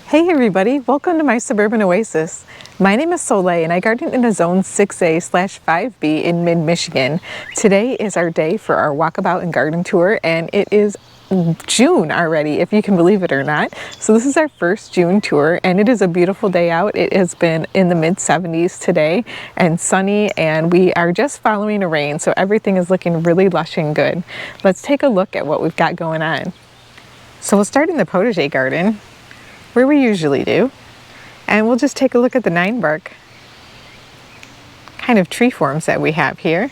Hey everybody, welcome to my suburban oasis. My name is Soleil and I garden in a zone 6A/5B in mid-Michigan. Today is our day for our walkabout and garden tour, and it is June already, if you can believe it or not. So this is our first June tour and it is a beautiful day out. It has been in the mid-70s today and sunny, and we are just following a rain, so everything is looking really lush and good. Let's take a look at what we've got going on. So we'll start in the potager garden, where we usually do, and we'll just take a look at the Ninebark kind of tree forms that we have here,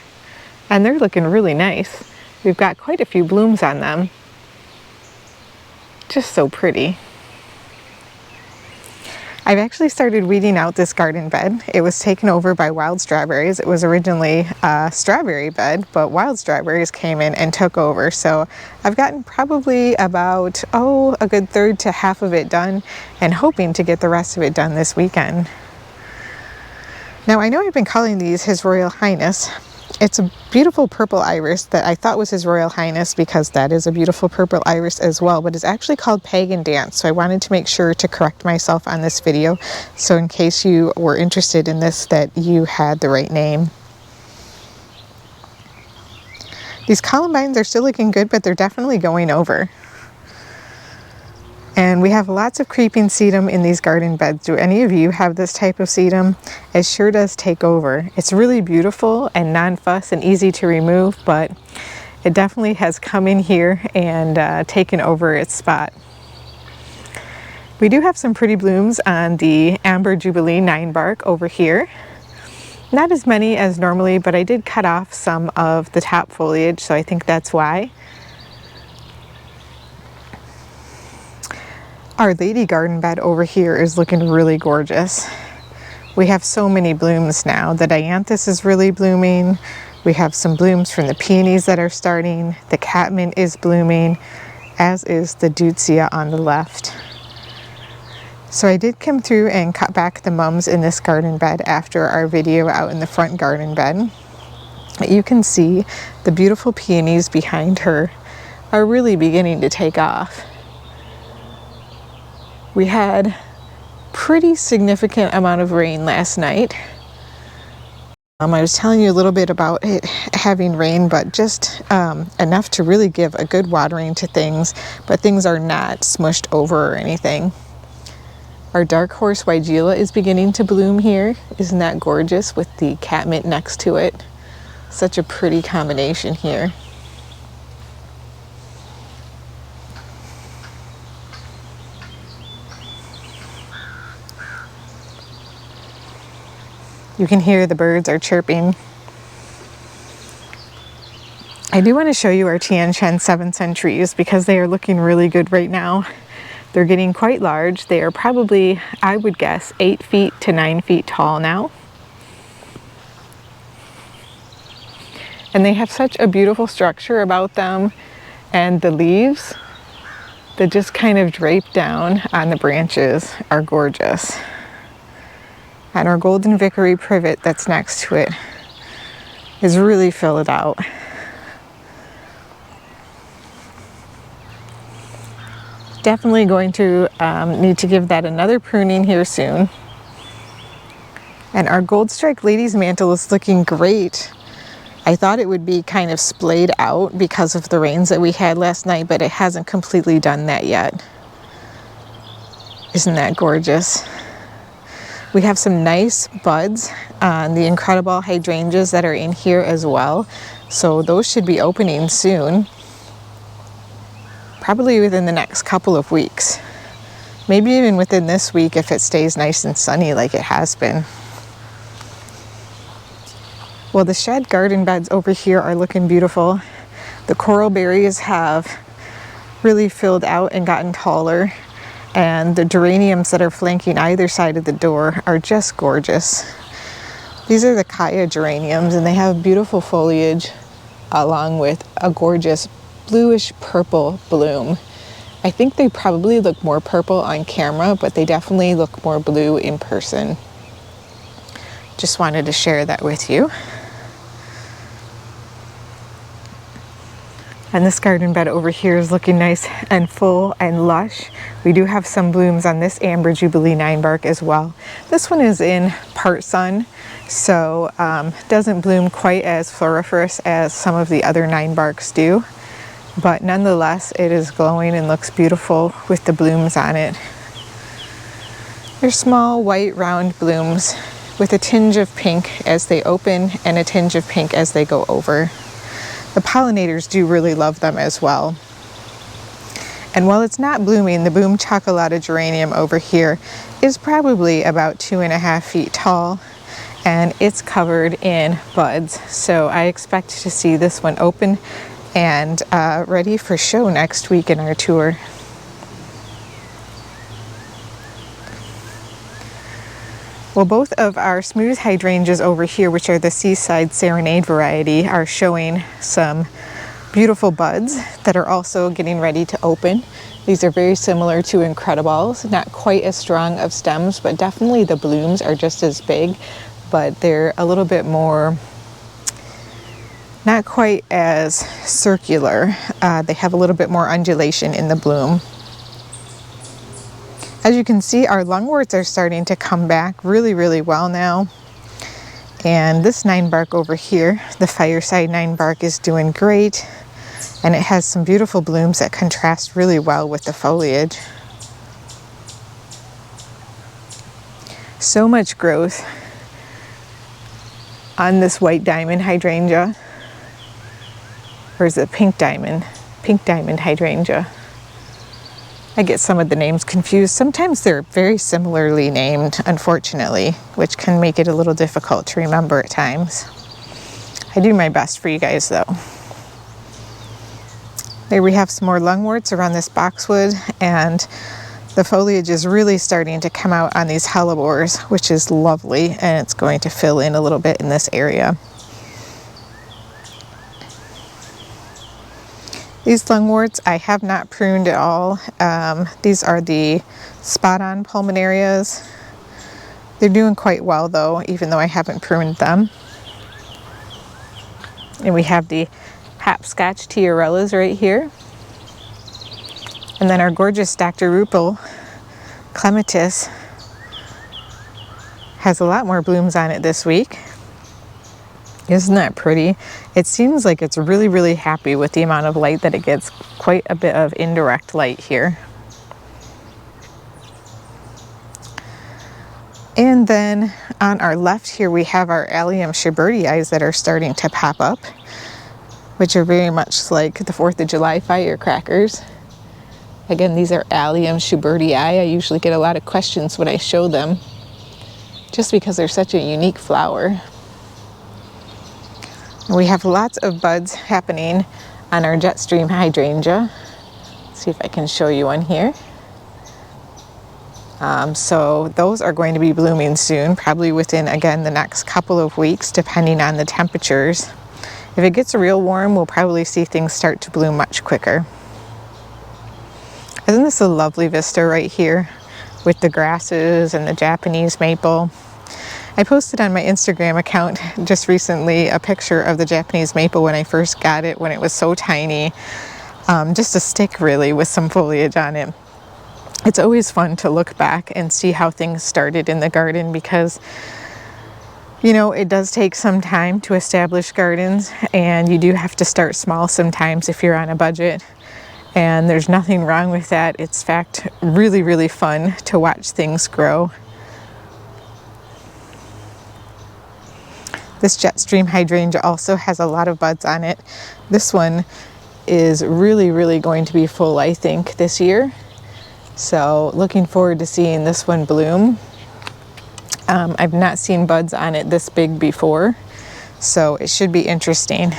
and they're looking really nice. We've got quite a few blooms on them. Just so pretty. I've actually started weeding out this garden bed. It was taken over by wild strawberries. It was originally a strawberry bed, but wild strawberries came in and took over. So I've gotten probably about, a good third to half of it done, and hoping to get the rest of it done this weekend. Now I know I've been calling these His Royal Highness. It's a beautiful purple iris that I thought was His Royal Highness because that is a beautiful purple iris as well, but it's actually called Pagan Dance. So I wanted to make sure to correct myself on this video, so in case you were interested in this, that you had the right name. These columbines are still looking good, but they're definitely going over. And we have lots of creeping sedum in these garden beds. Do any of you have this type of sedum? It sure does take over. It's really beautiful and non-fuss and easy to remove, but it definitely has come in here and taken over its spot. We do have some pretty blooms on the Amber Jubilee Ninebark over here. Not as many as normally, but I did cut off some of the top foliage, so I think that's why. Our lady garden bed over here is looking really gorgeous. We have so many blooms now. The dianthus is really blooming. We have some blooms from the peonies that are starting. The catmint is blooming, as is the deutzia on the left. So I did come through and cut back the mums in this garden bed after our video out in the front garden bed. You can see the beautiful peonies behind her are really beginning to take off. We had pretty significant amount of rain last night. I was telling you a little bit about it having rain, but just enough to really give a good watering to things, but things are not smushed over or anything. Our dark horse weigela is beginning to bloom here. Isn't that gorgeous with the catmint next to it? Such a pretty combination here. You can hear the birds are chirping. I do want to show you our Tian Shen 7 cent trees because they are looking really good right now. They're getting quite large. They are probably, I would guess, 8 feet to 9 feet tall now. And they have such a beautiful structure about them, and the leaves that just kind of drape down on the branches are gorgeous. And our golden vickery privet that's next to it is really filled out. Definitely going to need to give that another pruning here soon. And our gold strike lady's mantle is looking great. I thought it would be kind of splayed out because of the rains that we had last night, but it hasn't completely done that yet. Isn't that gorgeous? We have some nice buds on the incredible hydrangeas that are in here as well. So those should be opening soon. Probably within the next couple of weeks. Maybe even within this week if it stays nice and sunny like it has been. Well, the shed garden beds over here are looking beautiful. The coral berries have really filled out and gotten taller. And the geraniums that are flanking either side of the door are just gorgeous. These are the Kaya geraniums, and they have beautiful foliage along with a gorgeous bluish purple bloom. I think they probably look more purple on camera, but they definitely look more blue in person. Just wanted to share that with you. And this garden bed over here is looking nice and full and lush. We do have some blooms on this Amber Jubilee Ninebark as well. This one is in part sun, so doesn't bloom quite as floriferous as some of the other Ninebarks do. But nonetheless, it is glowing and looks beautiful with the blooms on it. They're small, white, round blooms with a tinge of pink as they open and a tinge of pink as they go over. The pollinators do really love them as well. And while it's not blooming, the Boom Chocolata geranium over here is probably about 2.5 feet tall, and it's covered in buds. So I expect to see this one open and ready for show next week in our tour. Well, both of our smooth hydrangeas over here, which are the Seaside Serenade variety, are showing some beautiful buds that are also getting ready to open. These are very similar to Incredibles, not quite as strong of stems, but definitely the blooms are just as big, but they're a little bit more, not quite as circular. They have a little bit more undulation in the bloom. As you can see, our lungworts are starting to come back really, really well now. And this Ninebark over here, the Fireside Ninebark, is doing great. And it has some beautiful blooms that contrast really well with the foliage. So much growth on this white diamond hydrangea. Or is it pink diamond? Pink diamond hydrangea. I get some of the names confused. Sometimes they're very similarly named, unfortunately, which can make it a little difficult to remember at times. I do my best for you guys though. There we have some more lungworts around this boxwood, and the foliage is really starting to come out on these hellebores, which is lovely, and it's going to fill in a little bit in this area. These lungworts I have not pruned at all. These are the spot-on pulmonarias. They're doing quite well though, even though I haven't pruned them. And we have the hopscotch tiarellas right here. And then our gorgeous Dr. Rupel clematis has a lot more blooms on it this week. Isn't that pretty? It seems like it's really, really happy with the amount of light that it gets. Quite a bit of indirect light here. And then on our left here, we have our Allium Schubertii that are starting to pop up, which are very much like the 4th of July firecrackers. Again, these are Allium Schubertii. I usually get a lot of questions when I show them, just because they're such a unique flower. We have lots of buds happening on our Jetstream Hydrangea. Let's see if I can show you one here. So those are going to be blooming soon, probably within, again, the next couple of weeks, depending on the temperatures. If it gets real warm, we'll probably see things start to bloom much quicker. Isn't this a lovely vista right here with the grasses and the Japanese maple? I posted on my Instagram account just recently a picture of the Japanese maple when I first got it, when it was so tiny. Just a stick really with some foliage on it. It's always fun to look back and see how things started in the garden, because you know, it does take some time to establish gardens, and you do have to start small sometimes if you're on a budget. And there's nothing wrong with that. It's in fact really, really fun to watch things grow. This Jetstream Hydrangea also has a lot of buds on it. This one is really, really going to be full, I think, this year. So looking forward to seeing this one bloom. I've not seen buds on it this big before, so it should be interesting.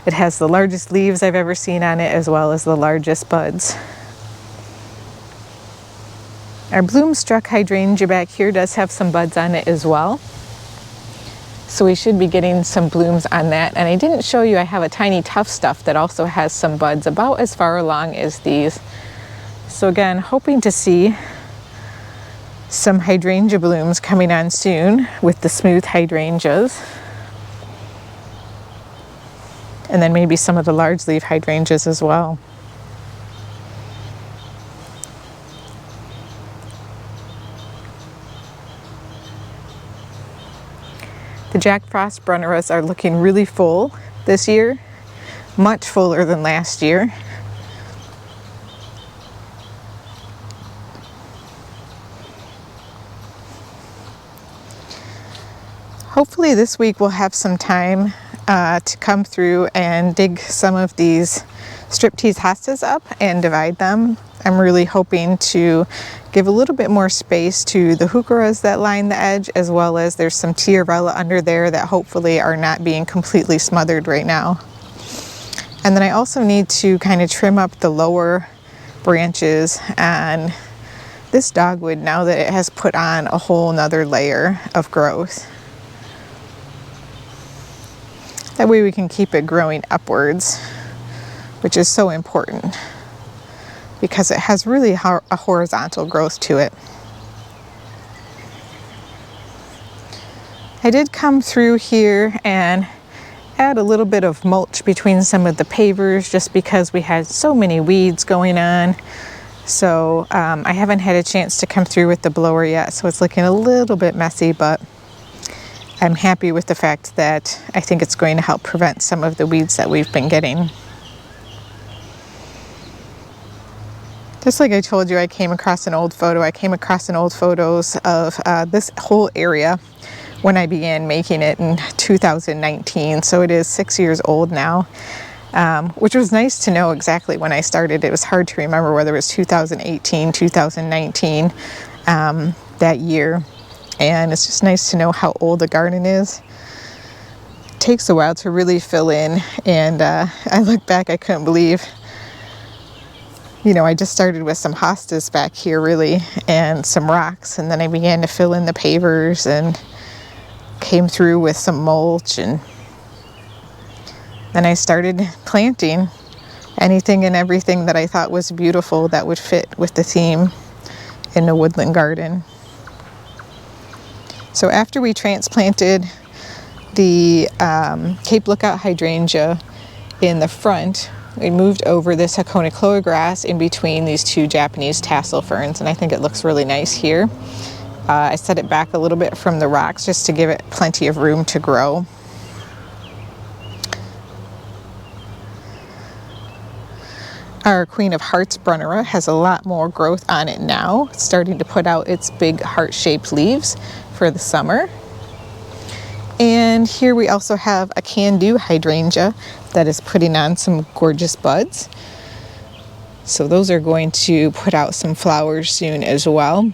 It has the largest leaves I've ever seen on it, as well as the largest buds. Our Bloomstruck Hydrangea back here does have some buds on it as well. So we should be getting some blooms on that. And I didn't show you, I have a tiny tough stuff that also has some buds about as far along as these. So again, hoping to see some hydrangea blooms coming on soon with the smooth hydrangeas. And then maybe some of the large leaf hydrangeas as well. The Jack Frost Brunneras are looking really full this year, much fuller than last year. Hopefully this week we'll have some time to come through and dig some of these striptease hostas up and divide them. I'm really hoping to give a little bit more space to the heucheras that line the edge, as well as there's some tiarella under there that hopefully are not being completely smothered right now. And then I also need to kind of trim up the lower branches on this dogwood now that it has put on a whole nother layer of growth. That way we can keep it growing upwards, which is so important because it has really a horizontal growth to it. I did come through here and add a little bit of mulch between some of the pavers just because we had so many weeds going on. So I haven't had a chance to come through with the blower yet, so it's looking a little bit messy, but I'm happy with the fact that I think it's going to help prevent some of the weeds that we've been getting. Just like I told you, I came across an old photo. I came across an old photos of this whole area when I began making it in 2019. So it is 6 years old now, which was nice to know exactly when I started. It was hard to remember whether it was 2018, 2019, that year. And it's just nice to know how old the garden is. It takes a while to really fill in, and I look back, I couldn't believe, you know, I just started with some hostas back here really, and some rocks, and then I began to fill in the pavers and came through with some mulch, and then I started planting anything and everything that I thought was beautiful that would fit with the theme in the woodland garden. So after we transplanted the Cape Lookout hydrangea in the front, we moved over this Monocolor grass in between these two Japanese tassel ferns, and I think it looks really nice here. I set it back a little bit from the rocks just to give it plenty of room to grow. Our Queen of Hearts Brunnera has a lot more growth on it now. It's starting to put out its big heart-shaped leaves for the summer. And here we also have a Can-Do hydrangea that is putting on some gorgeous buds. So those are going to put out some flowers soon as well.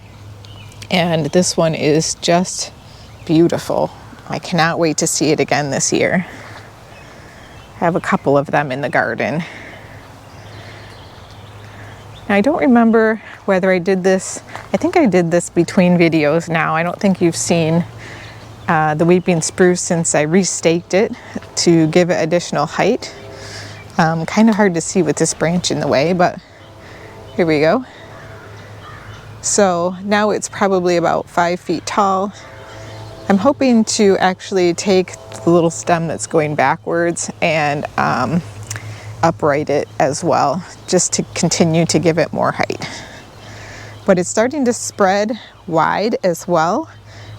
And this one is just beautiful. I cannot wait to see it again this year. I have a couple of them in the garden. Now, I don't remember whether I did this. I think I did this between videos now. I don't think you've seen the weeping spruce since I restaked it to give it additional height. Kind of hard to see with this branch in the way, but here we go. So now it's probably about 5 feet tall. I'm hoping to actually take the little stem that's going backwards and upright it as well, just to continue to give it more height. But it's starting to spread wide as well,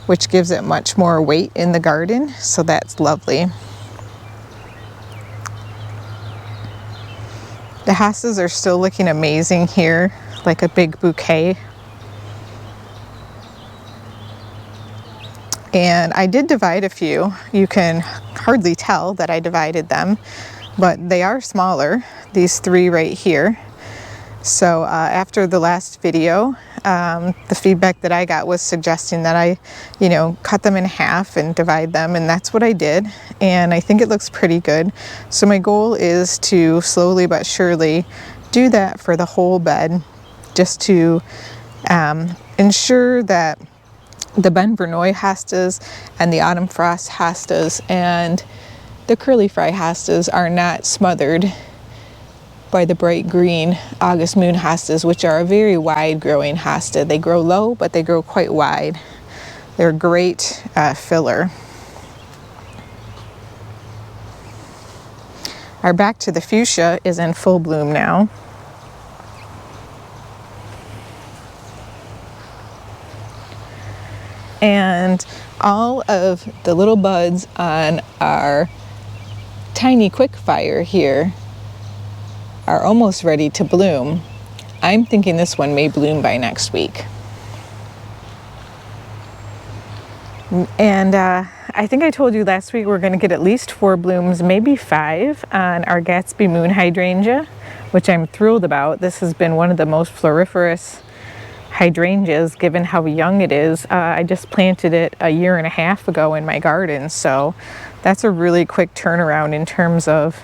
which gives it much more weight in the garden, so that's lovely. The hostas are still looking amazing here, like a big bouquet. And I did divide a few. You can hardly tell that I divided them, but they are smaller, these three right here. So after the last video, the feedback that I got was suggesting that I, cut them in half and divide them, and that's what I did. And I think it looks pretty good. So my goal is to slowly but surely do that for the whole bed, just to ensure that the Ben Verneuil hostas and the Autumn Frost hostas and the Curly Fry hostas are not smothered by the bright green August Moon hostas, which are a very wide growing hosta. They grow low, but they grow quite wide. They're a great filler. Our Back to the Fuchsia is in full bloom now. And all of the little buds on our tiny quickfire here are almost ready to bloom. I'm thinking this one may bloom by next week. And I think I told you last week we're going to get at least 4 blooms, maybe 5 on our Gatsby Moon Hydrangea, which I'm thrilled about. This has been one of the most floriferous hydrangeas given how young it is. I just planted it a year and a half ago in my garden, so that's a really quick turnaround in terms of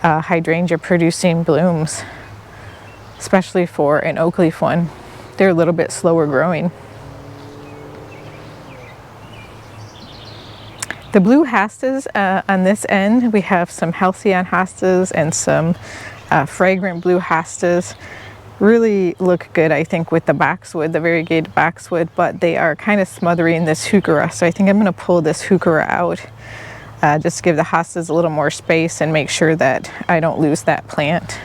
hydrangea producing blooms, especially for an oak leaf one. They're a little bit slower growing. The blue hostas on this end, we have some halcyon hostas and some fragrant blue hostas. Really look good, I think, with the boxwood, the variegated boxwood, but they are kind of smothering this heuchera. So I think I'm going to pull this heuchera out, just to give the hostas a little more space and make sure that I don't lose that plant.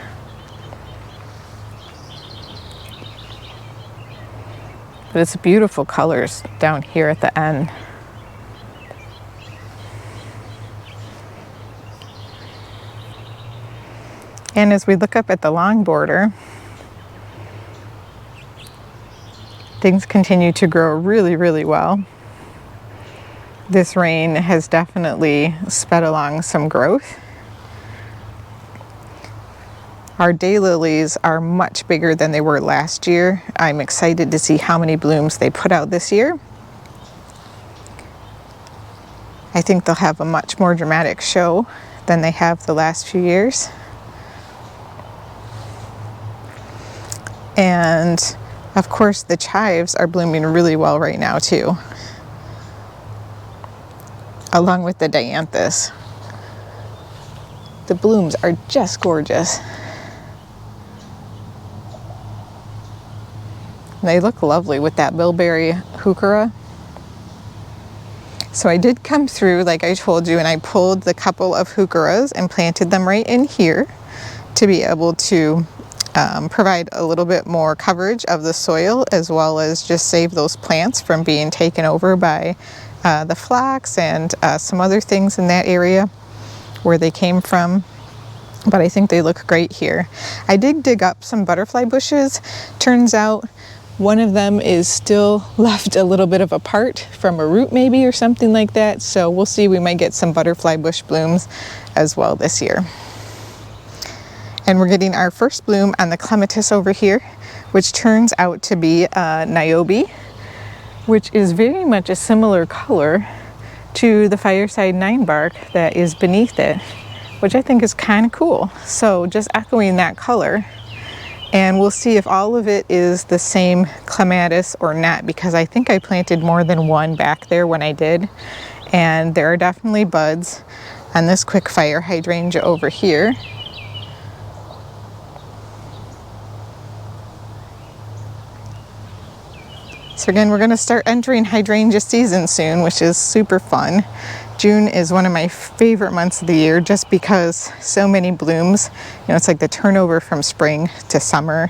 But it's beautiful colors down here at the end. And as we look up at the long border, things continue to grow really, really well. This rain has definitely sped along some growth. Our daylilies are much bigger than they were last year. I'm excited to see how many blooms they put out this year. I think they'll have a much more dramatic show than they have the last few years. And of course, the chives are blooming really well right now too, along with the dianthus. The blooms are just gorgeous. They look lovely with that bilberry heuchera. So I did come through, like I told you, and I pulled the couple of heucheras and planted them right in here to be able to provide a little bit more coverage of the soil, as well as just save those plants from being taken over by the phlox and some other things in that area where they came from. But I think they look great here. I did dig up some butterfly bushes. Turns out one of them is still left a little bit of a part from a root maybe or something like that. So we'll see, we might get some butterfly bush blooms as well this year. And we're getting our first bloom on the clematis over here, which turns out to be niobe, which is very much a similar color to the fireside ninebark that is beneath it, which I think is kind of cool. So just echoing that color, and we'll see if all of it is the same clematis or not, because I think I planted more than one back there when I did, and there are definitely buds on this quickfire hydrangea over here. So again, we're going to start entering hydrangea season soon, which is super fun. June is one of my favorite months of the year just because so many blooms. You know, it's like the turnover from spring to summer,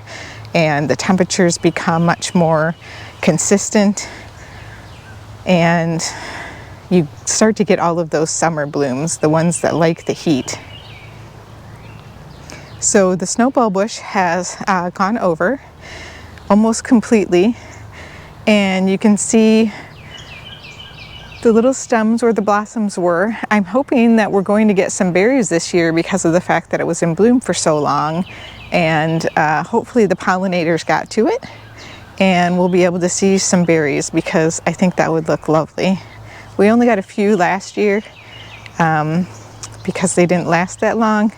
and the temperatures become much more consistent, and you start to get all of those summer blooms, the ones that like the heat. So the snowball bush has gone over almost completely. And you can see the little stems where the blossoms were. I'm hoping that we're going to get some berries this year because of the fact that it was in bloom for so long. And hopefully the pollinators got to it and we'll be able to see some berries, because I think that would look lovely. We only got a few last year because they didn't last that long.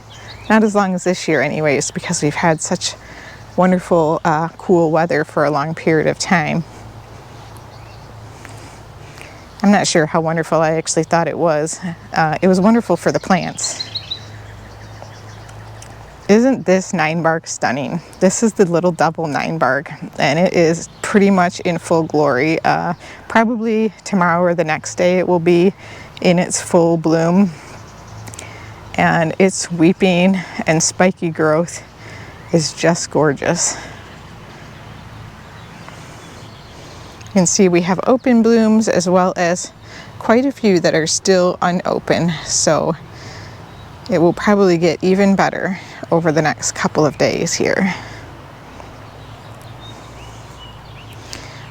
Not as long as this year anyways, because we've had such wonderful cool weather for a long period of time. I'm not sure how wonderful I actually thought it was. It was wonderful for the plants. Isn't this ninebark stunning? This is the little double ninebark, and it is pretty much in full glory. Probably tomorrow or the next day it will be in its full bloom. and its weeping and spiky growth is just gorgeous. You can see we have open blooms as well as quite a few that are still unopened, so it will probably get even better over the next couple of days here.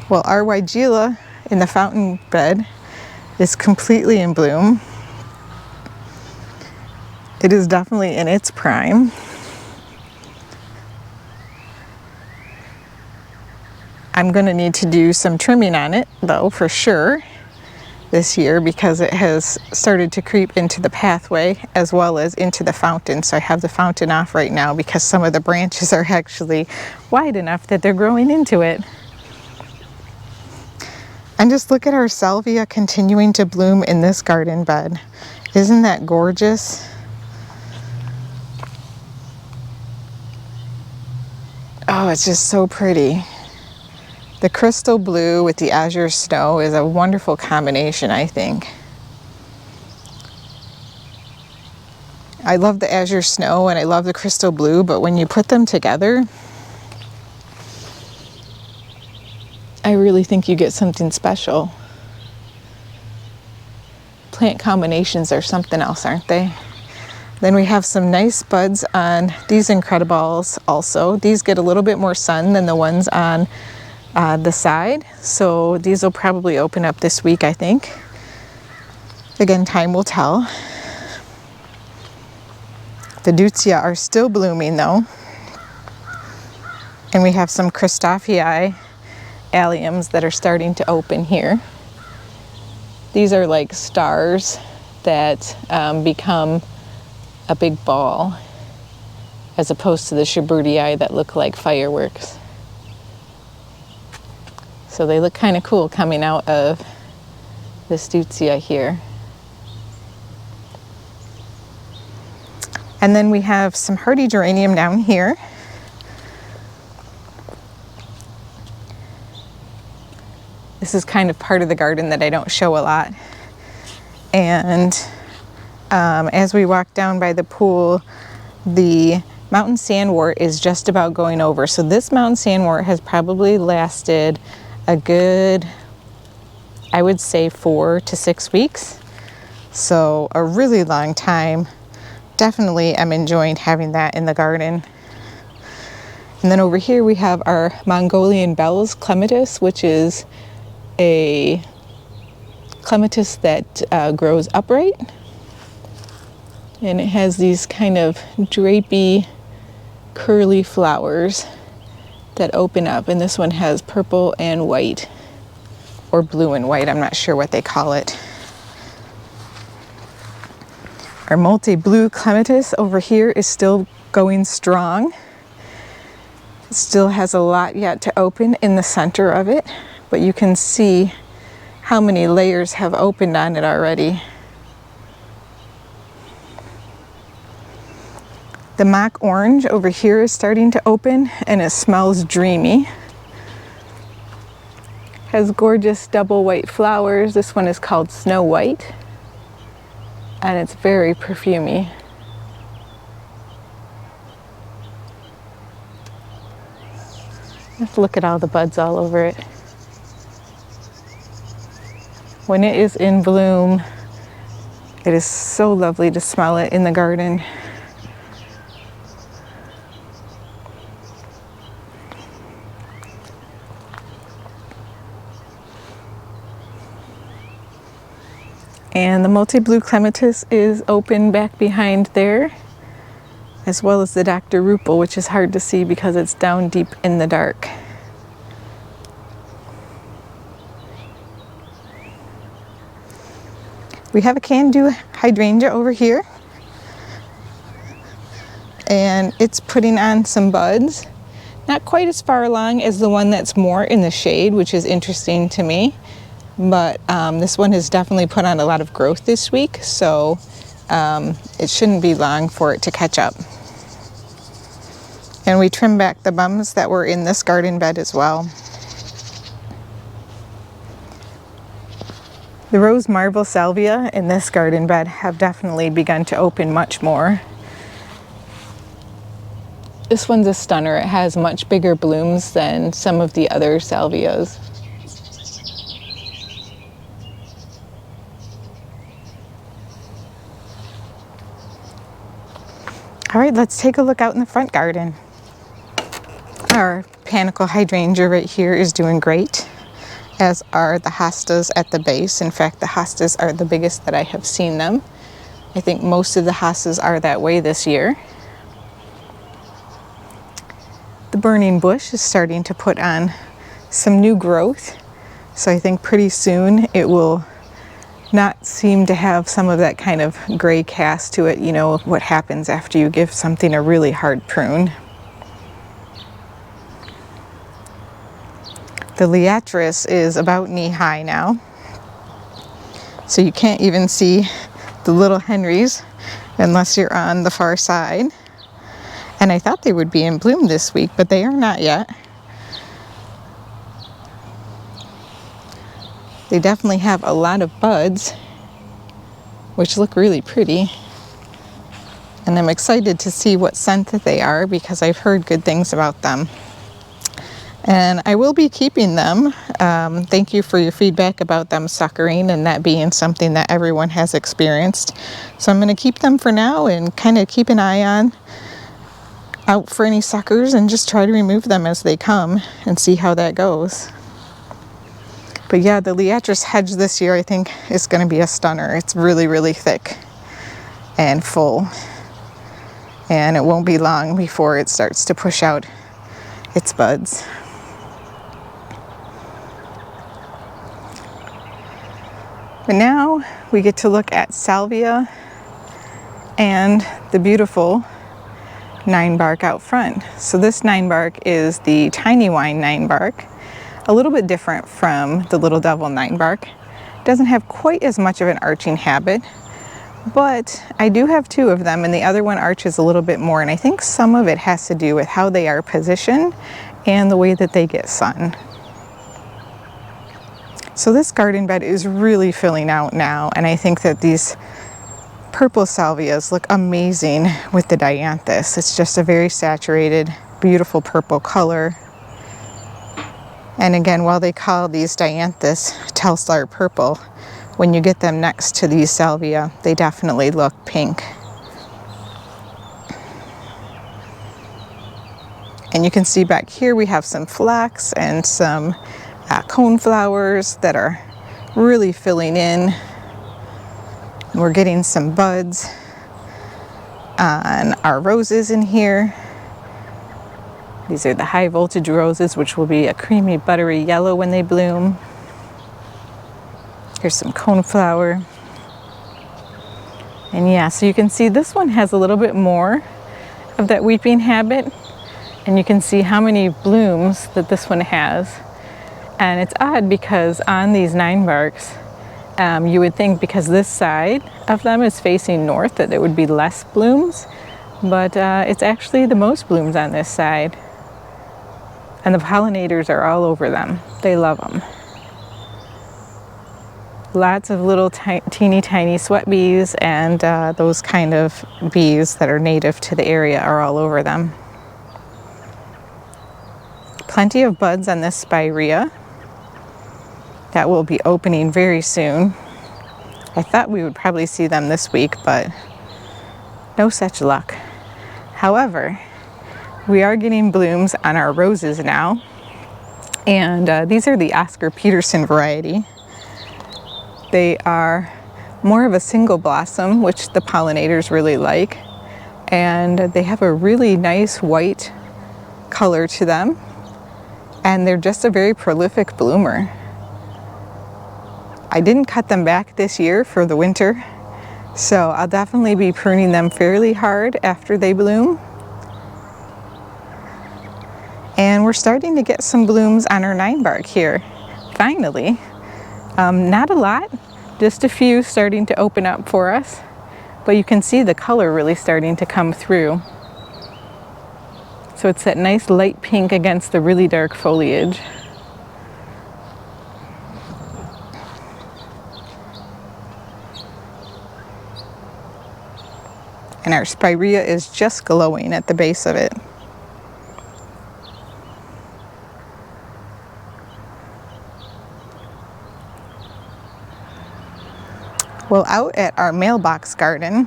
Well, our Weigela in the fountain bed is completely in bloom. It is definitely in its prime. I'm going to need to do some trimming on it though, for sure, this year, because it has started to creep into the pathway as well as into the fountain. So I have the fountain off right now because some of the branches are actually wide enough that they're growing into it. And just look at our salvia continuing to bloom in this garden bed. Isn't that gorgeous? Oh, it's just so pretty. The crystal blue with the azure snow is a wonderful combination, I think. I love the azure snow and I love the crystal blue, but when you put them together, I really think you get something special. Plant combinations are something else, aren't they? Then we have some nice buds on these Incredibles also. These get a little bit more sun than the ones on the side, so these will probably open up this week, I think. Again, time will tell. The Deutzia are still blooming though. And we have some Christophii alliums that are starting to open here. These are like stars that become a big ball, as opposed to the Schubertii that look like fireworks. So they look kind of cool coming out of this Deutzia here. And then we have some hardy geranium down here. This is kind of part of the garden that I don't show a lot. And as we walk down by the pool, the mountain sandwort is just about going over. So this mountain sandwort has probably lasted a good, I would say 4 to 6 weeks. So a really long time. Definitely I'm enjoying having that in the garden. And then over here we have our Mongolian Bell's Clematis, which is a clematis that grows upright. And it has these kind of drapey, curly flowers that open up, and this one has purple and white, or blue and white, I'm not sure what they call it. Our multi-blue clematis over here is still going strong. It still has a lot yet to open in the center of it, but you can see how many layers have opened on it already. The mock orange over here is starting to open and it smells dreamy. Has gorgeous double white flowers. This one is called Snow White and it's very perfumey. Let's look at all the buds all over it. When it is in bloom, it is so lovely to smell it in the garden. And the multi-blue clematis is open back behind there, as well as the Dr. Rupel, which is hard to see because it's down deep in the dark. We have a can-do hydrangea over here, and it's putting on some buds. Not quite as far along as the one that's more in the shade, which is interesting to me. But this one has definitely put on a lot of growth this week, so it shouldn't be long for it to catch up. And we trimmed back the bums that were in this garden bed as well. The rose marble salvia in this garden bed have definitely begun to open much more. This one's a stunner. It has much bigger blooms than some of the other salvias. All right, let's take a look out in the front garden. Our panicle hydrangea right here is doing great, as are the hostas at the base. In fact, the hostas are the biggest that I have seen them. I think most of the hostas are that way this year. The burning bush is starting to put on some new growth, so I think pretty soon it will not seem to have some of that kind of gray cast to it. You know what happens after you give something a really hard prune. The Laevieria is about knee-high now, so you can't even see the little Henrys unless you're on the far side. And I thought they would be in bloom this week, but they are not yet. They definitely have a lot of buds, which look really pretty. And I'm excited to see what scent that they are, because I've heard good things about them. And I will be keeping them. Thank you for your feedback about them suckering and that being something that everyone has experienced. So I'm going to keep them for now and kind of keep an eye out for any suckers and just try to remove them as they come and see how that goes. But yeah, the Laevieria hedge this year I think is going to be a stunner. It's really, really thick and full. And it won't be long before it starts to push out its buds. But now we get to look at Salvia and the beautiful Ninebark out front. So this Ninebark is the tiny wine Ninebark, a little bit different from the Little Devil Ninebark. Doesn't have quite as much of an arching habit, but I do have two of them, and the other one arches a little bit more, and I think some of it has to do with how they are positioned and the way that they get sun. So this garden bed is really filling out now, and I think that these purple salvias look amazing with the dianthus. It's just a very saturated, beautiful purple color. And again, while they call these dianthus Telstar purple, when you get them next to these salvia, they definitely look pink. And you can see back here we have some phlox and some cone flowers that are really filling in. We're getting some buds on our roses in here. These are the high voltage roses, which will be a creamy buttery yellow when they bloom. Here's some coneflower. And yeah, so you can see this one has a little bit more of that weeping habit, and you can see how many blooms that this one has. And it's odd because on these Ninebarks, you would think because this side of them is facing north that there would be less blooms, but it's actually the most blooms on this side. And the pollinators are all over them. They love them. Lots of little teeny tiny sweat bees and those kind of bees that are native to the area are all over them. Plenty of buds on this spirea. That will be opening very soon. I thought we would probably see them this week, but no such luck. However, we are getting blooms on our roses now, and these are the Oscar Peterson variety. They are more of a single blossom, which the pollinators really like, and they have a really nice white color to them, and they're just a very prolific bloomer. I didn't cut them back this year for the winter, so I'll definitely be pruning them fairly hard after they bloom. And we're starting to get some blooms on our Ninebark here, finally. Not a lot, just a few starting to open up for us, but you can see the color really starting to come through. So it's that nice light pink against the really dark foliage. And our spirea is just glowing at the base of it. Well, out at our mailbox garden,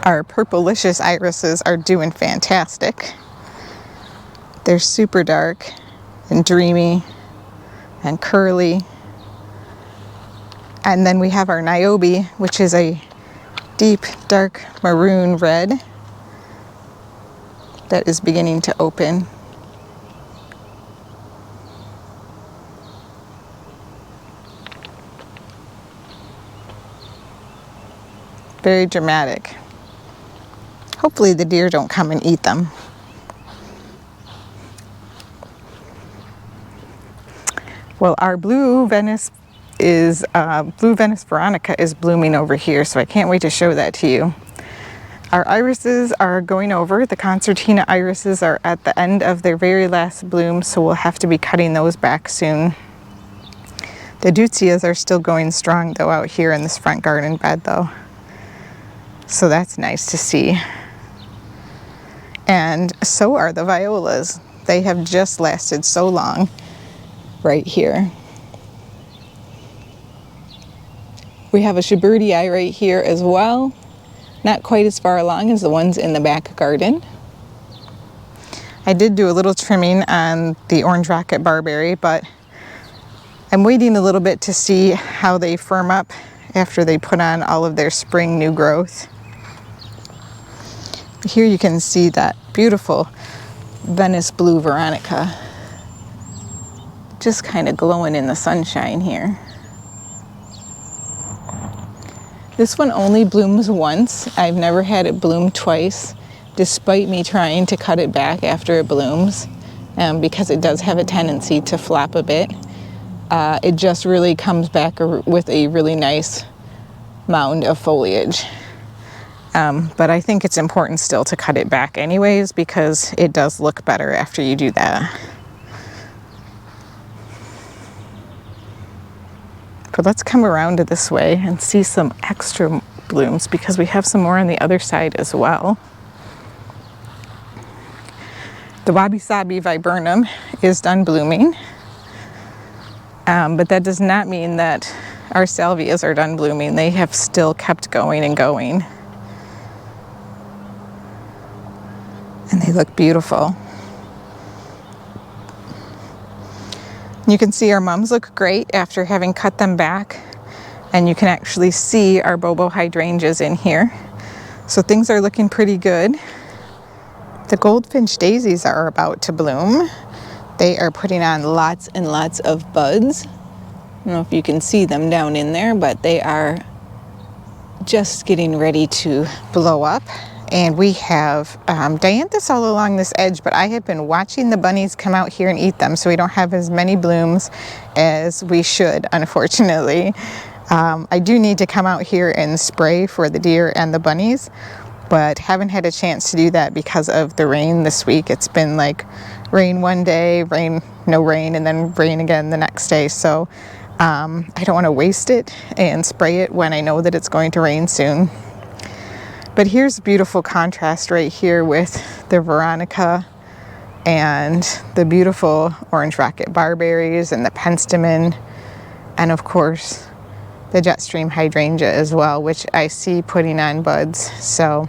our Purplicious Irises are doing fantastic. They're super dark and dreamy and curly. And then we have our Niobe, which is a deep, dark maroon red that is beginning to open. Very dramatic. Hopefully the deer don't come and eat them. Well, our blue Venice Veronica is blooming over here, so I can't wait to show that to you. Our irises are going over. The concertina irises are at the end of their very last bloom, so we'll have to be cutting those back soon. The deutzias are still going strong though out here in this front garden bed though. So that's nice to see. And so are the violas. They have just lasted so long right here. We have a Schubertii right here as well. Not quite as far along as the ones in the back garden. I did do a little trimming on the orange rocket barberry, but I'm waiting a little bit to see how they firm up after they put on all of their spring new growth. Here you can see that beautiful Venice blue Veronica just kind of glowing in the sunshine here. This one only blooms once. I've never had it bloom twice, despite me trying to cut it back after it blooms, because it does have a tendency to flop a bit. It just really comes back with a really nice mound of foliage. But I think it's important still to cut it back anyways, because it does look better after you do that. But let's come around to this way and see some extra blooms, because we have some more on the other side as well. The Wabi Sabi viburnum is done blooming, but that does not mean that our salvias are done blooming. They have still kept going and going. And they look beautiful. You can see our mums look great after having cut them back, and you can actually see our Bobo Hydrangeas in here. So things are looking pretty good. The goldfinch daisies are about to bloom. They are putting on lots and lots of buds. I don't know if you can see them down in there, but they are just getting ready to blow up. And we have dianthus all along this edge, but I have been watching the bunnies come out here and eat them, so we don't have as many blooms as we should, unfortunately. I do need to come out here and spray for the deer and the bunnies, but haven't had a chance to do that because of the rain this week. It's been like rain one day, rain, no rain, and then rain again the next day. So I don't want to waste it and spray it when I know that it's going to rain soon. But here's a beautiful contrast right here with the Veronica and the beautiful orange rocket barberries and the penstemon, and of course the Jetstream hydrangea as well, which I see putting on buds. So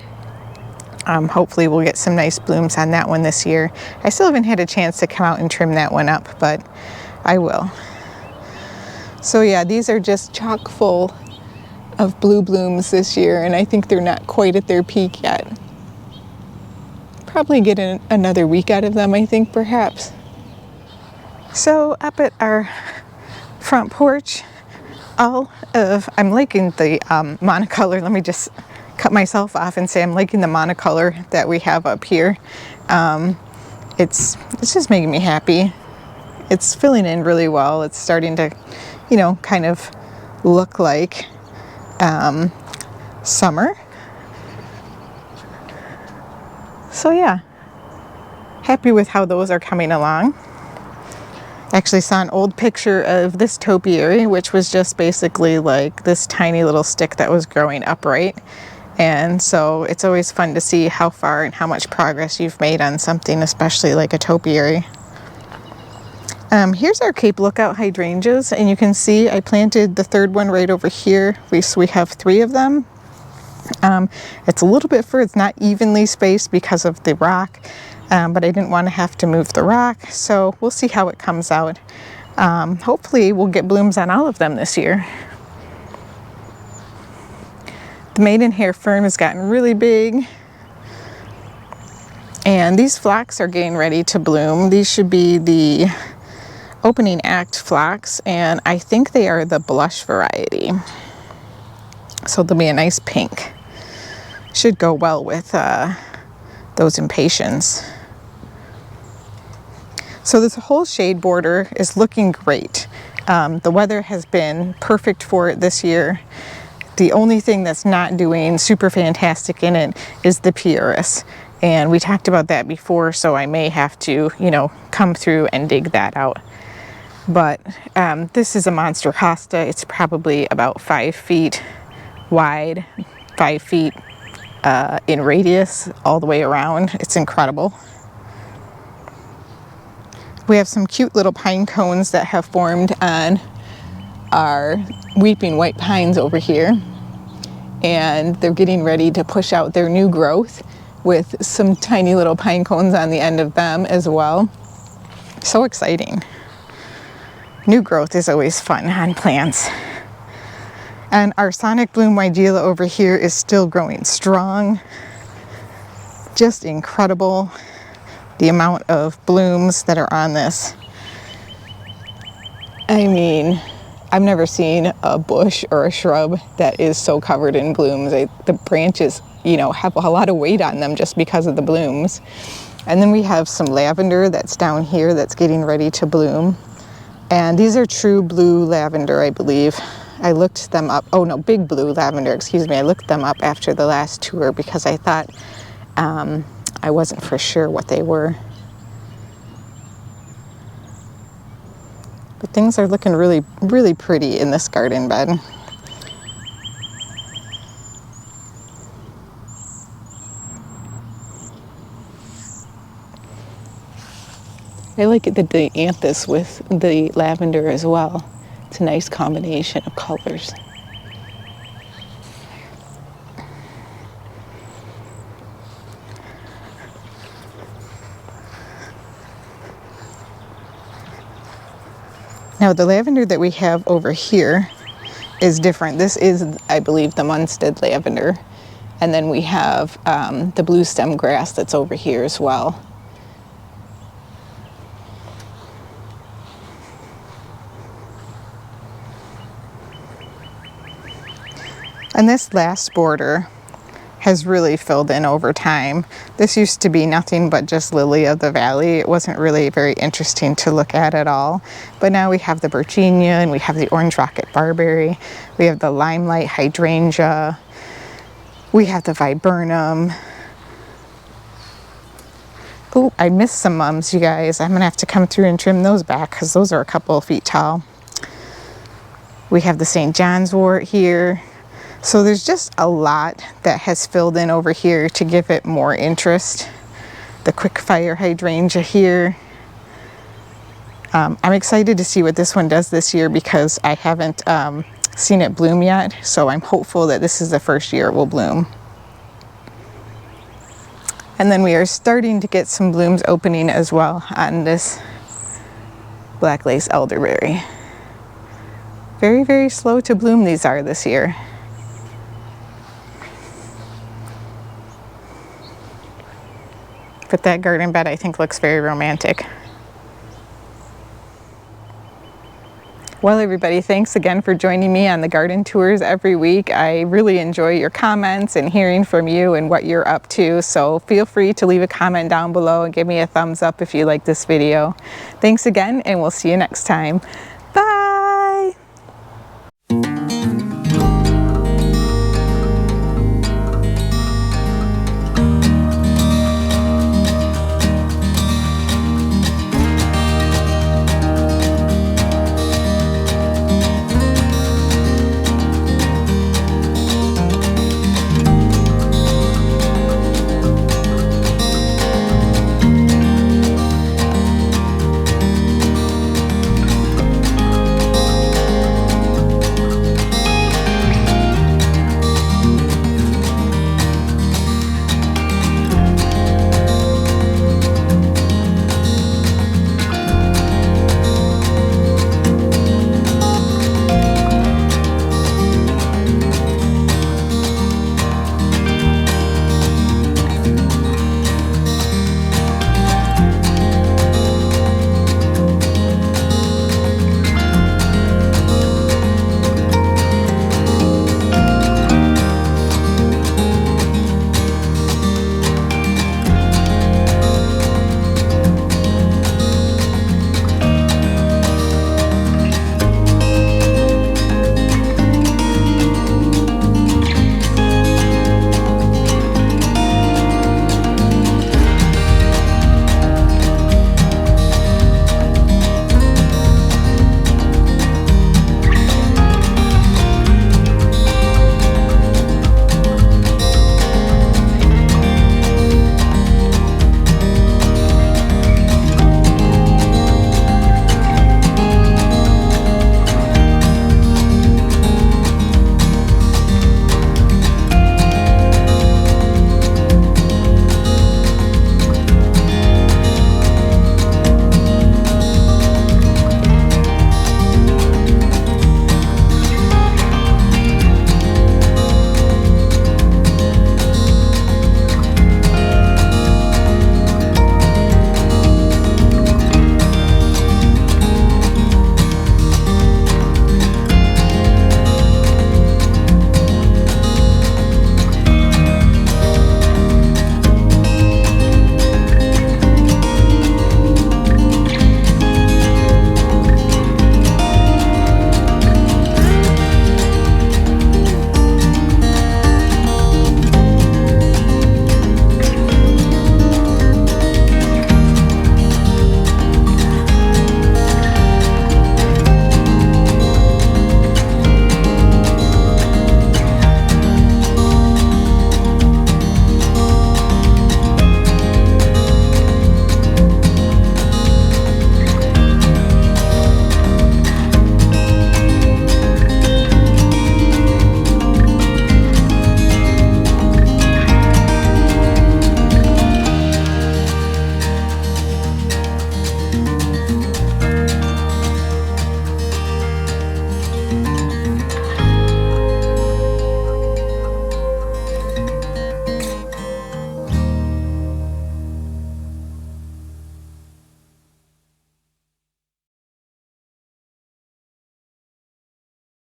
hopefully we'll get some nice blooms on that one this year. I still haven't had a chance to come out and trim that one up, but I will. So yeah, these are just chock full of blue blooms this year, and I think they're not quite at their peak yet. Probably get another week out of them, I think, perhaps. So up at our front porch, I'm liking the monocolor. Let me just cut myself off and say I'm liking the monocolor that we have up here. It's just making me happy. It's filling in really well. It's starting to, you know, kind of look like summer. So yeah, happy with how those are coming along. Actually saw an old picture of this topiary, which was just basically like this tiny little stick that was growing upright, And so it's always fun to see how far and how much progress you've made on something, especially like a topiary. Here's our Cape Lookout hydrangeas, and you can see I planted the third one right over here. We have 3 of them. It's a little bit further, it's not evenly spaced because of the rock, but I didn't want to have to move the rock, so we'll see how it comes out. Hopefully we'll get blooms on all of them this year. The Maidenhair Fern has gotten really big, and these phlox are getting ready to bloom. These should be the opening act phlox, and I think they are the blush variety. So they'll be a nice pink. Should go well with those impatiens. So this whole shade border is looking great. The weather has been perfect for it this year. The only thing that's not doing super fantastic in it is the Iris. And we talked about that before, so I may have to, you know, come through and dig that out. But this is a monster hosta. It's probably about 5 feet wide, 5 feet in radius all the way around. It's incredible. We have some cute little pine cones that have formed on our weeping white pines over here, and they're getting ready to push out their new growth with some tiny little pine cones on the end of them as well. So exciting. New growth is always fun on plants. And our Sonic Bloom Weigela over here is still growing strong. Just incredible, the amount of blooms that are on this. I mean, I've never seen a bush or a shrub that is so covered in blooms. The branches, you know, have a lot of weight on them just because of the blooms. And then we have some lavender that's down here that's getting ready to bloom. And these are true blue lavender, I believe. I looked them up. Oh no, big blue lavender, excuse me. I looked them up after the last tour because I thought I wasn't for sure what they were. But things are looking really, really pretty in this garden bed. I like the dianthus with the lavender as well. It's a nice combination of colors. Now the lavender that we have over here is different. This is, I believe, the Munstead lavender. And then we have the blue stem grass that's over here as well. And this last border has really filled in over time. This used to be nothing but just lily of the valley. It wasn't really very interesting to look at all. But now we have the Virginia, and we have the orange rocket barberry. We have the limelight hydrangea. We have the viburnum. Oh, I missed some mums, you guys. I'm gonna have to come through and trim those back because those are a couple of feet tall. We have the St. Johns Wart here. So there's just a lot that has filled in over here to give it more interest. The quickfire hydrangea here. I'm excited to see what this one does this year because I haven't seen it bloom yet. So I'm hopeful that this is the first year it will bloom. And then we are starting to get some blooms opening as well on this black lace elderberry. Very, very slow to bloom these are this year. But that garden bed I think looks very romantic. Well, everybody, thanks again for joining me on the garden tours every week. I really enjoy your comments and hearing from you and what you're up to. So feel free to leave a comment down below and give me a thumbs up if you like this video. Thanks again, and we'll see you next time.